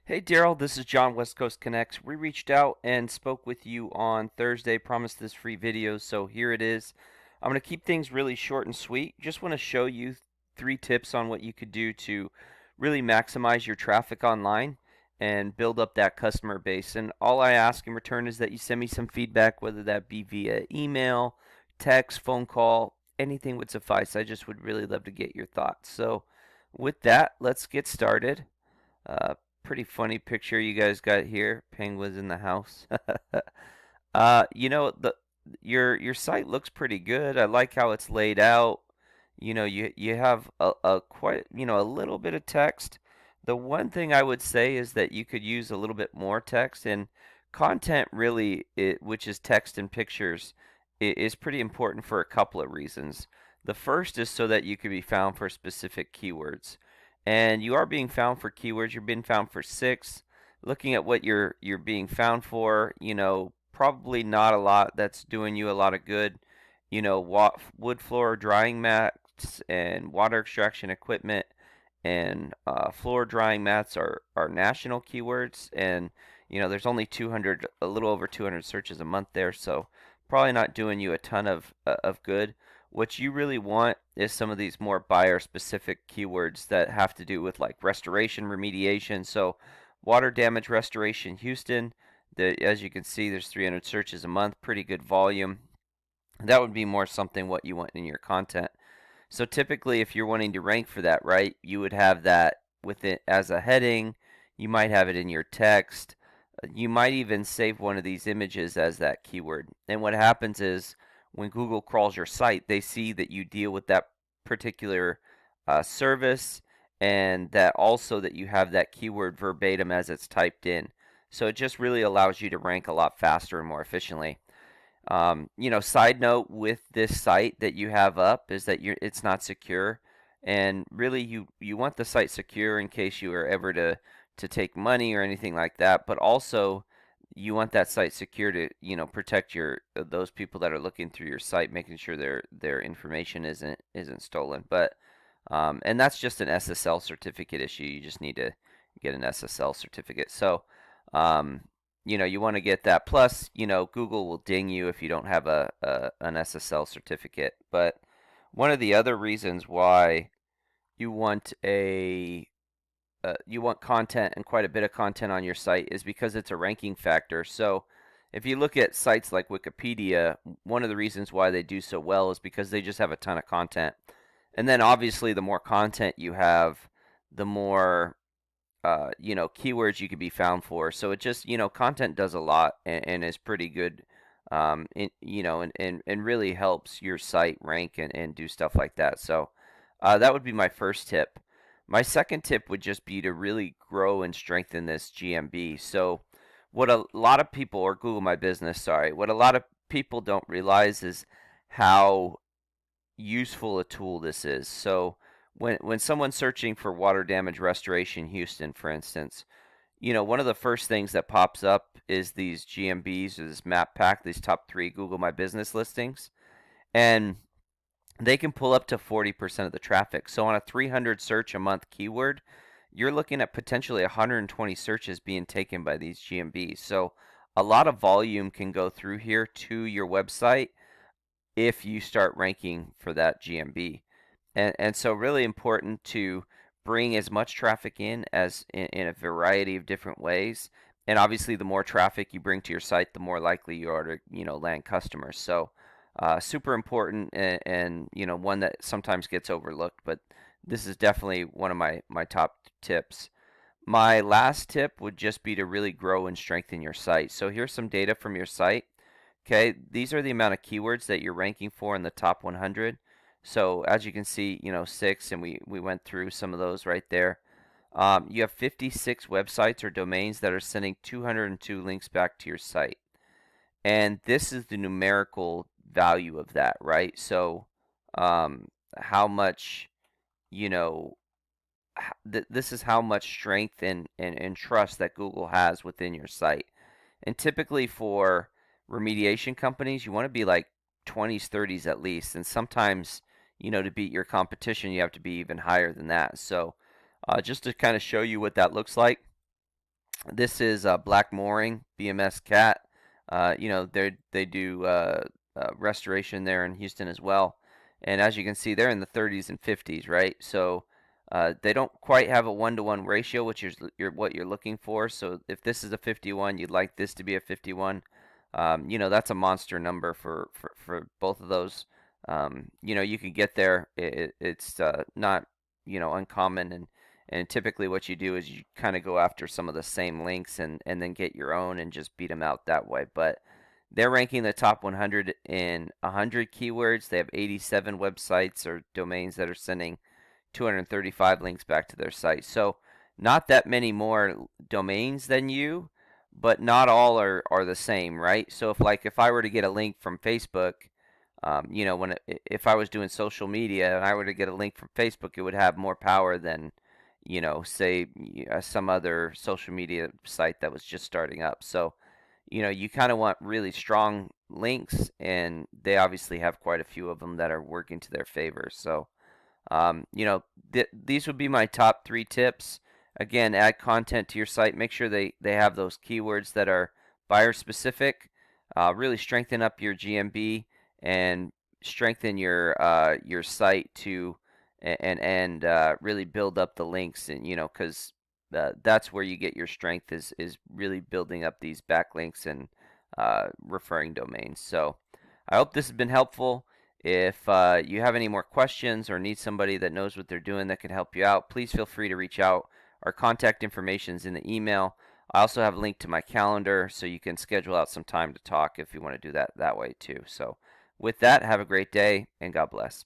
Hey Daryl, this is John, West Coast Connects. We reached out and spoke with you on Thursday, promised this free video, so here it is. I'm going to keep things really short and sweet. Just want to show you three tips on what you could do to really maximize your traffic online and build up that customer base. And all I ask in return is that you send me some feedback, whether that be via email, text, phone call, anything would suffice. I just would really love to get your thoughts. So with that, let's get started. Uh, Pretty funny picture you guys got here. Penguins in the house. The your site looks pretty good. I like how it's laid out. You have a quite a little bit of text. The one thing I would say is that you could use a little bit more text and content really, which is text and pictures, is pretty important for a couple of reasons. The first is so that you could be found for specific keywords. And you are being found for keywords. You're being found for six. Looking at what you're being found for, probably not a lot that's doing you a lot of good. Wood floor drying mats and water extraction equipment and floor drying mats are national keywords, and there's only 200, a little over 200 searches a month there, so probably not doing you a ton of good. What you really want is some of these more buyer specific keywords that have to do with like restoration remediation. So water damage restoration Houston, as you can see, there's 300 searches a month, pretty good volume. That would be more something what you want in your content. So typically, if you're wanting to rank for that, right, you would have that with it as a heading. You might have it in your text. You might even save one of these images as that keyword. And what happens is when Google crawls your site, they see that you deal with that particular service, and that also that you have that keyword verbatim as it's typed in. So it just really allows you to rank a lot faster and more efficiently. Side note with this site that you have up is that it's not secure, and really you want the site secure in case you are ever to take money or anything like that, but also you want that site secure to protect your those people that are looking through your site, making sure their information isn't stolen. But and that's just an SSL certificate issue. You just need to get an SSL certificate. So um, you want to get that. Plus, Google will ding you if you don't have an SSL certificate. But one of the other reasons why you want you want content and quite a bit of content on your site is because it's a ranking factor. So if you look at sites like Wikipedia, one of the reasons why they do so well is because they just have a ton of content. And then obviously the more content you have, the more keywords you could be found for. So it just, content does a lot and is pretty good, and really helps your site rank and do stuff like that. So that would be my first tip. My second tip would just be to really grow and strengthen this GMB. So what a lot of people, or Google My Business, sorry, what a lot of people don't realize is how useful a tool this is. So when someone's searching for water damage restoration Houston, for instance, one of the first things that pops up is these GMBs or this map pack, these top three Google My Business listings, and they can pull up to 40% of the traffic. So on a 300 search a month keyword, you're looking at potentially 120 searches being taken by these GMBs. So a lot of volume can go through here to your website if you start ranking for that GMB. And so really important to bring as much traffic in as in a variety of different ways. And obviously the more traffic you bring to your site, the more likely you are to, land customers. So super important, and one that sometimes gets overlooked, but this is definitely one of my top tips. My last tip would just be to really grow and strengthen your site. So here's some data from your site. Okay, these are the amount of keywords that you're ranking for in the top 100. So as you can see, six, and we went through some of those right there. You have 56 websites or domains that are sending 202 links back to your site. And this is the numerical value of that, right? So how much, you know, this is how much strength and trust that Google has within your site. And typically for remediation companies, you want to be like 20s, 30s at least. And sometimes, to beat your competition, you have to be even higher than that. So just to kind of show you what that looks like, This is Black Mooring, BMS Cat. They do restoration there in Houston as well. And as you can see, they're in the 30s and 50s, right? So they don't quite have a 1-to-1 ratio, which is what you're looking for. So if this is a 51, you'd like this to be a 51. That's a monster number for both of those. You can get there. It's not, uncommon, and typically what you do is you kind of go after some of the same links and then get your own and just beat them out that way. But they're ranking the top 100 in 100 keywords. They have 87 websites or domains that are sending 235 links back to their site. So not that many more domains than you, but not all are the same, right? So if I were to get a link from Facebook, if I was doing social media and I were to get a link from Facebook, it would have more power than, say some other social media site that was just starting up. So, you kind of want really strong links, and they obviously have quite a few of them that are working to their favor. So, these would be my top 3 tips. Again, add content to your site. Make sure they have those keywords that are buyer specific. Really strengthen up your GMB and strengthen your site to and really build up the links, and because that's where you get your strength is really building up these backlinks and referring domains. So I hope this has been helpful. If you have any more questions or need somebody that knows what they're doing that can help you out, please feel free to reach out. Our contact information is in the email. I also have a link to my calendar, so you can schedule out some time to talk if you want to do that way too. So with that, have a great day, and God bless.